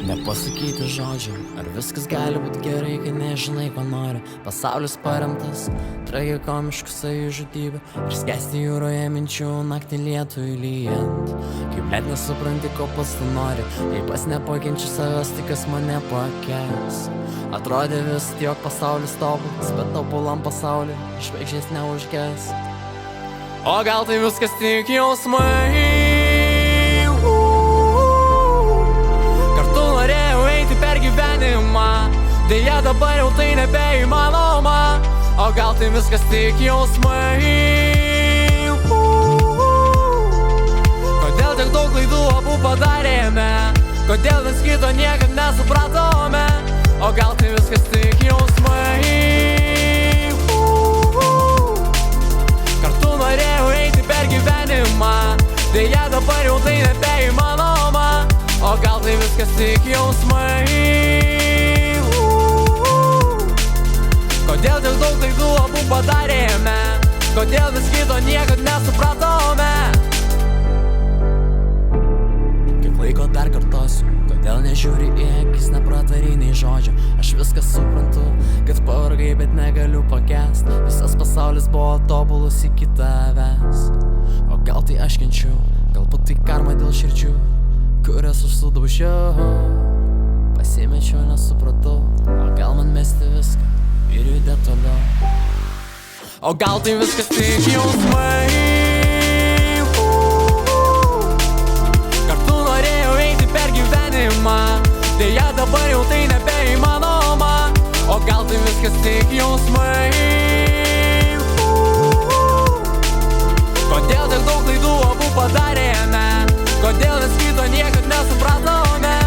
Nepasakyti žodžiai, ar viskas gali būti gerai, kai nežinai, ko nori. Pasaulis paremtas tragikomiškų savižudybių ir skęsti jūroje minčių naktį lietui lyjant. Kaip net nesupranti, ko pats tu nori, jei pas nepakenčiu savęs, tai kas mane pakęs. Atrodė vis, jog pasaulis tobulas, bet tobulam pasauliui žvaigždės neužges. O gal tai viskas tik jausmai? Deja dabar jau tai nebeįmanoma. O gal tai viskas tik jausmai? Kodėl tiek daug klaidų abu padarėme? Kodėl viens kito niekad nesupratome? O gal tai viskas tik jausmai? Kartu norėjau eiti per gyvenimą. Deja dabar jau tai nebeįmanoma. O gal tai viskas tik jausmai? Kodėl tiek daug klaidų abu padarėme? Kodėl vis kito niekad nesupratome? Kiek laiko dar kartosiu, kodėl nežiūri į akis, nepratari nei žodžio. Aš viską suprantu, kad pavargai, bet negaliu pakęst. Visas pasaulis buvo tobulus iki tavęs. O gal tai aš kenčiu, galbūt tai karma dėl širdžių, kurias aš sudaužiau. Pasimečiau, nesupratau, o gal man mesti viską ir judėt toliau. O gal tai viskas tik jausmai? Kartu norėjau eiti per gyvenimą. Deja dabar jau tai nebeįmanoma. O gal tai viskas tik jausmai? Kodėl tiek daug klaidų abu padarėme? Kodėl vis kito niekad nesupratome?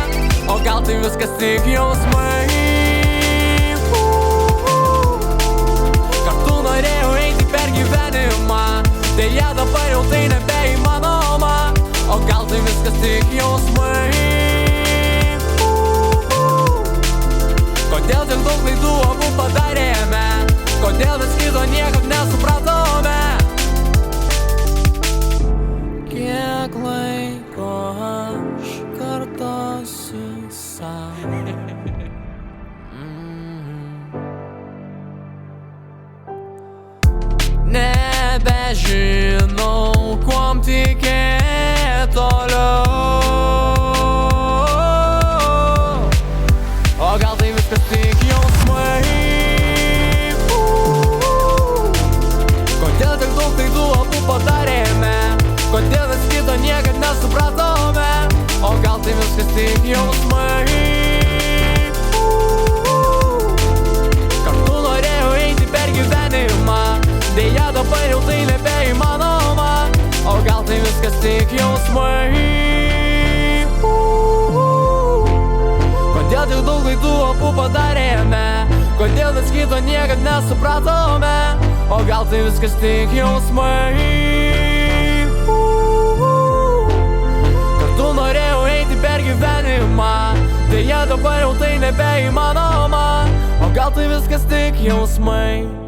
O gal tai viskas tik jausmai? Deja dabar jau tai nebeįmanoma. O gal tai viskas tik jausmai? Kodėl tiek daug klaidų abu padarėme? Kodėl vis kito niekad nesupratome? Kiek laiko aš kartosiu sau? Nebežinau, kuom tikėt toliau. O gal tai viskas tik jausmai? Kodėl tiek daug klaidų abu padarėme? Kodėl vis kito niekad nesupratome? O gal tai viskas tik jausmai? Kartu norėjau eiti per gyvenimą. Deja dabar jau tai nebeįmanoma. O gal tai viskas tik jausmai? Kodėl tiek daug klaidų abu padarėme? Kodėl vis kito niekad nesupratome? O gal tai viskas tik jausmai? Kartu norėjau eiti per gyvenimą. Deja dabar jau tai nebeįmanoma. O gal tai viskas tik jausmai?